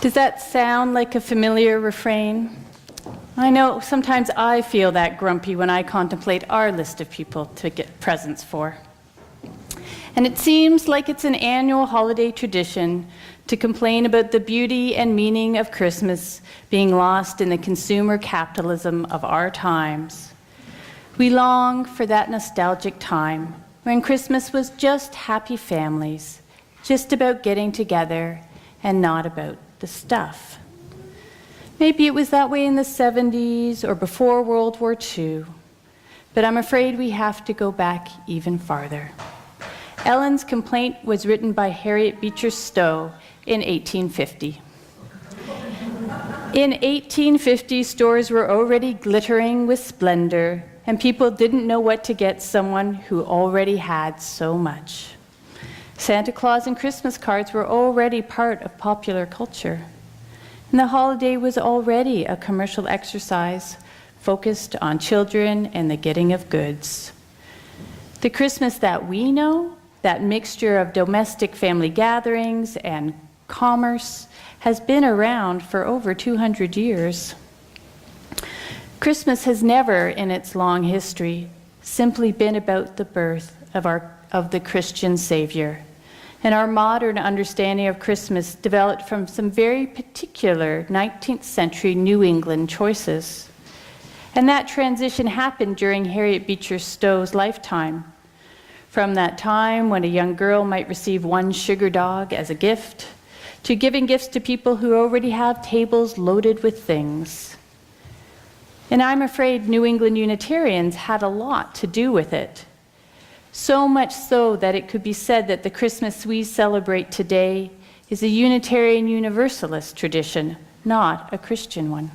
Does that sound like a familiar refrain? I know sometimes I feel that grumpy when I contemplate our list of people to get presents for. And it seems like it's an annual holiday tradition to complain about the beauty and meaning of Christmas being lost in the consumer capitalism of our times. We long for that nostalgic time when Christmas was just happy families, just about getting together and not about the stuff. Maybe it was that way in the 70s or before World War II, but I'm afraid we have to go back even farther. Ellen's Complaint was written by Harriet Beecher Stowe in 1850. In 1850, stores were already glittering with splendor, and people didn't know what to get someone who already had so much. Santa Claus and Christmas cards were already part of popular culture, and the holiday was already a commercial exercise focused on children and the getting of goods. The Christmas that we know, that mixture of domestic family gatherings and commerce, has been around for over 200 years. Christmas has never, in its long history, simply been about the birth of the Christian Savior. And our modern understanding of Christmas developed from some very particular 19th century New England choices. And that transition happened during Harriet Beecher Stowe's lifetime. From that time when a young girl might receive one sugar dog as a gift, to giving gifts to people who already have tables loaded with things. And I'm afraid New England Unitarians had a lot to do with it. So much so that it could be said that the Christmas we celebrate today is a Unitarian Universalist tradition, not a Christian one.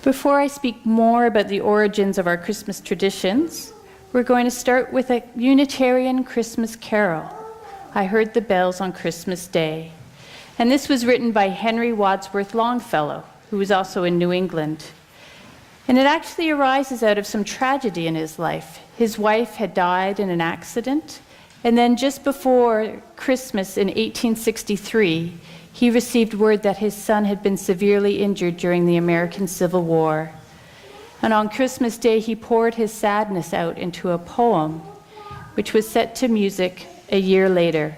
Before I speak more about the origins of our Christmas traditions, we're going to start with a Unitarian Christmas carol, I Heard the Bells on Christmas Day. And this was written by Henry Wadsworth Longfellow, who was also in New England. And it actually arises out of some tragedy in his life. His wife had died in an accident, and then just before Christmas in 1863, he received word that his son had been severely injured during the American Civil War. And on Christmas Day, he poured his sadness out into a poem, which was set to music a year later.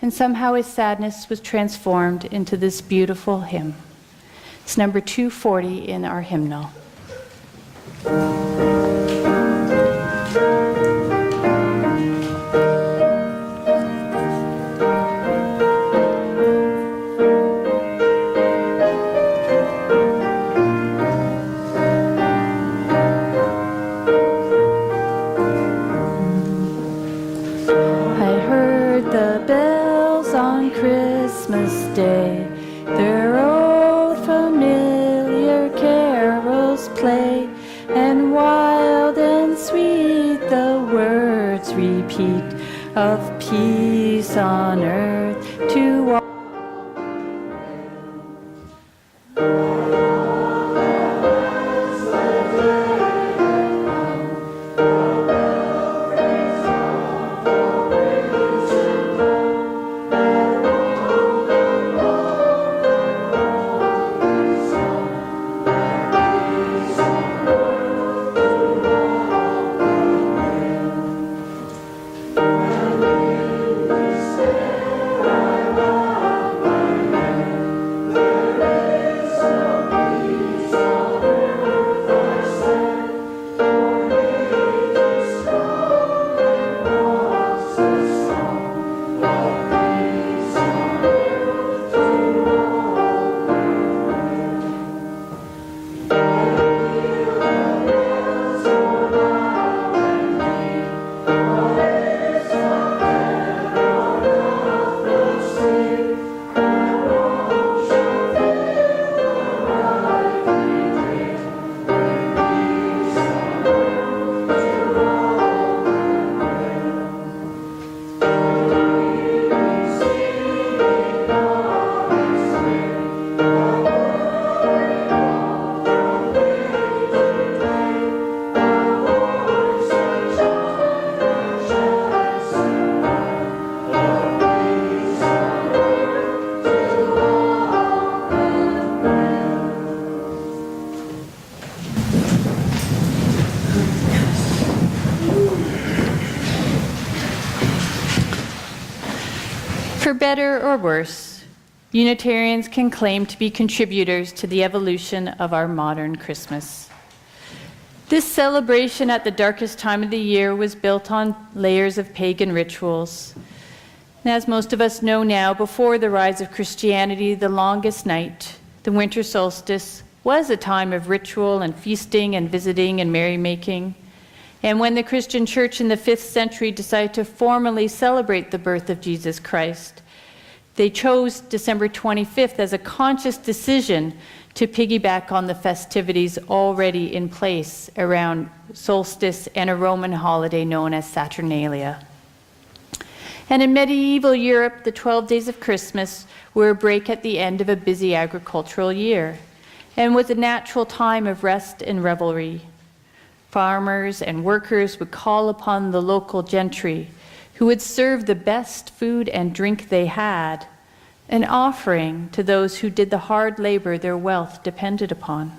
And somehow his sadness was transformed into this beautiful hymn. It's number 240 in our hymnal. Day, their old familiar carols play, and wild and sweet the words repeat of peace on earth to all. Say For better or worse, Unitarians can claim to be contributors to the evolution of our modern Christmas. This celebration at the darkest time of the year was built on layers of pagan rituals. And as most of us know now, before the rise of Christianity, the longest night, the winter solstice, was a time of ritual and feasting and visiting and merrymaking. And when the Christian church in the 5th century decided to formally celebrate the birth of Jesus Christ, they chose December 25th as a conscious decision to piggyback on the festivities already in place around solstice and a Roman holiday known as Saturnalia. And in medieval Europe, the 12 days of Christmas were a break at the end of a busy agricultural year, and was a natural time of rest and revelry. Farmers and workers would call upon the local gentry, who would serve the best food and drink they had, an offering to those who did the hard labor their wealth depended upon.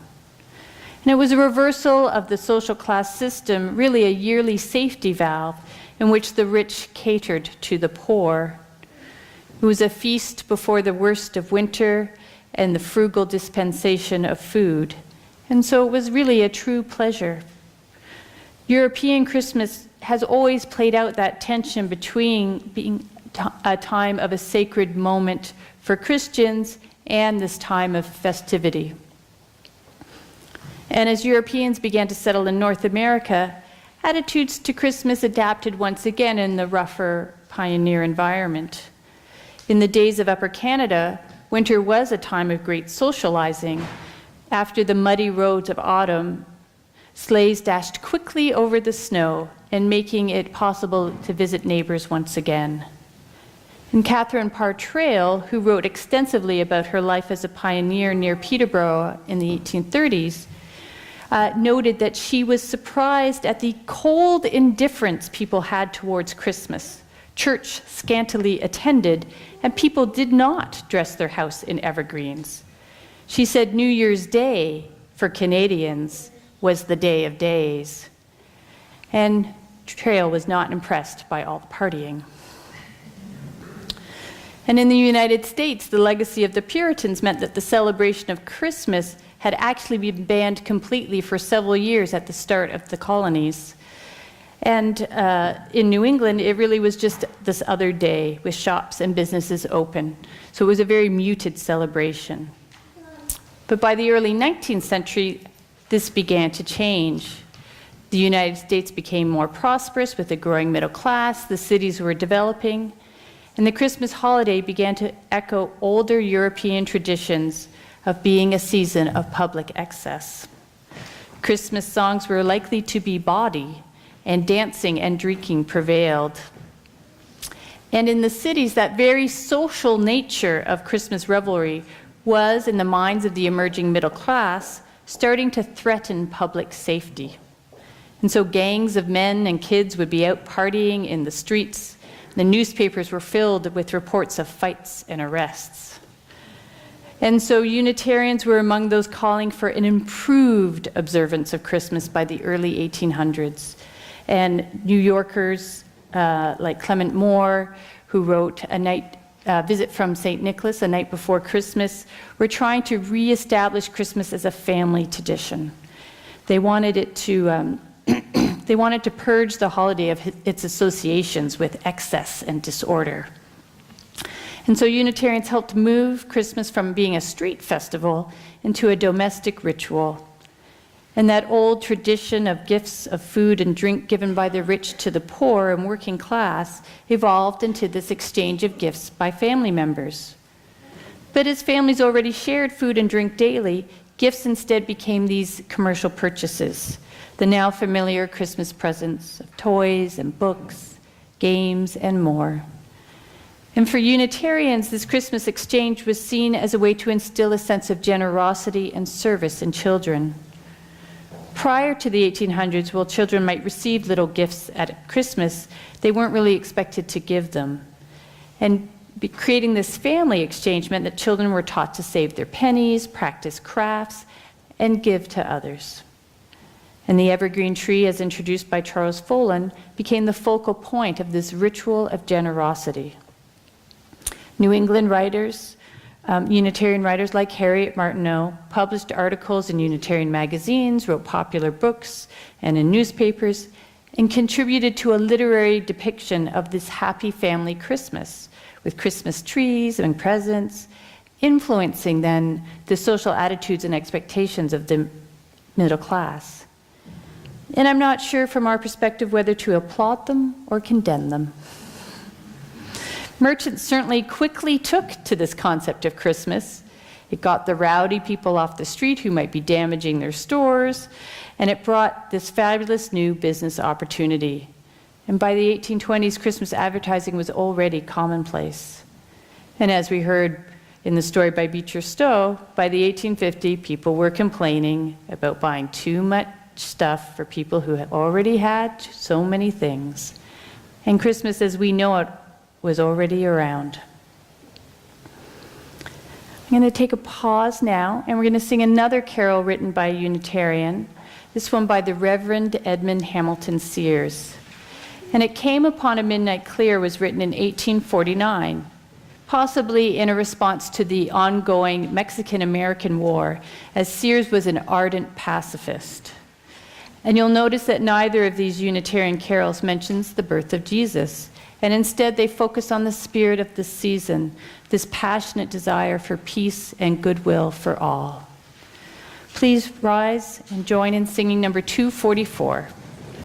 And it was a reversal of the social class system, really a yearly safety valve in which the rich catered to the poor. It was a feast before the worst of winter and the frugal dispensation of food. And so it was really a true pleasure. European Christmas has always played out that tension between being a time of a sacred moment for Christians and this time of festivity. And as Europeans began to settle in North America, attitudes to Christmas adapted once again in the rougher pioneer environment. In the days of Upper Canada, winter was a time of great socializing. After the muddy roads of autumn, sleighs dashed quickly over the snow and making it possible to visit neighbors once again. And Catherine Patriot, who wrote extensively about her life as a pioneer near Peterborough in the 1830s, noted that she was surprised at the cold indifference people had towards Christmas. Church scantily attended, and people did not dress their house in evergreens. She said New Year's Day, for Canadians, was the day of days. And Trail was not impressed by all the partying. And in the United States, the legacy of the Puritans meant that the celebration of Christmas had actually been banned completely for several years at the start of the colonies. And in New England, it really was just this other day with shops and businesses open. So it was a very muted celebration. But by the early 19th century, this began to change. The United States became more prosperous with a growing middle class, the cities were developing, and the Christmas holiday began to echo older European traditions of being a season of public excess. Christmas songs were likely to be bawdy, and dancing and drinking prevailed. And in the cities, that very social nature of Christmas revelry was, in the minds of the emerging middle class, starting to threaten public safety. And so gangs of men and kids would be out partying in the streets. The newspapers were filled with reports of fights and arrests. And so Unitarians were among those calling for an improved observance of Christmas by the early 1800s. And New Yorkers like Clement Moore, who wrote A Night Visit from St. Nicholas, A Night Before Christmas, were trying to reestablish Christmas as a family tradition. They wanted it to they wanted to purge the holiday of its associations with excess and disorder. And so Unitarians helped move Christmas from being a street festival into a domestic ritual. And that old tradition of gifts of food and drink given by the rich to the poor and working class evolved into this exchange of gifts by family members. But as families already shared food and drink daily, gifts instead became these commercial purchases, the now familiar Christmas presents of toys and books, games, and more. And for Unitarians, this Christmas exchange was seen as a way to instill a sense of generosity and service in children. Prior to the 1800s, while children might receive little gifts at Christmas, they weren't really expected to give them. And creating this family exchange meant that children were taught to save their pennies, practice crafts, and give to others. And the evergreen tree, as introduced by Charles Follen, became the focal point of this ritual of generosity. New England writers, Unitarian writers like Harriet Martineau, published articles in Unitarian magazines, wrote popular books and in newspapers, and contributed to a literary depiction of this happy family Christmas, with Christmas trees and presents, influencing then the social attitudes and expectations of the middle class. And I'm not sure from our perspective whether to applaud them or condemn them. Merchants certainly quickly took to this concept of Christmas. It got the rowdy people off the street who might be damaging their stores, and it brought this fabulous new business opportunity. And by the 1820s, Christmas advertising was already commonplace. And as we heard in the story by Beecher Stowe, by the 1850s, people were complaining about buying too much stuff for people who had already had so many things. And Christmas, as we know it, was already around. I'm going to take a pause now, and we're going to sing another carol written by a Unitarian, this one by the Reverend Edmund Hamilton Sears. And It Came Upon a Midnight Clear was written in 1849, possibly in a response to the ongoing Mexican-American War, as Sears was an ardent pacifist. And you'll notice that neither of these Unitarian carols mentions the birth of Jesus, and instead they focus on the spirit of the season, this passionate desire for peace and goodwill for all. Please rise and join in singing number 244.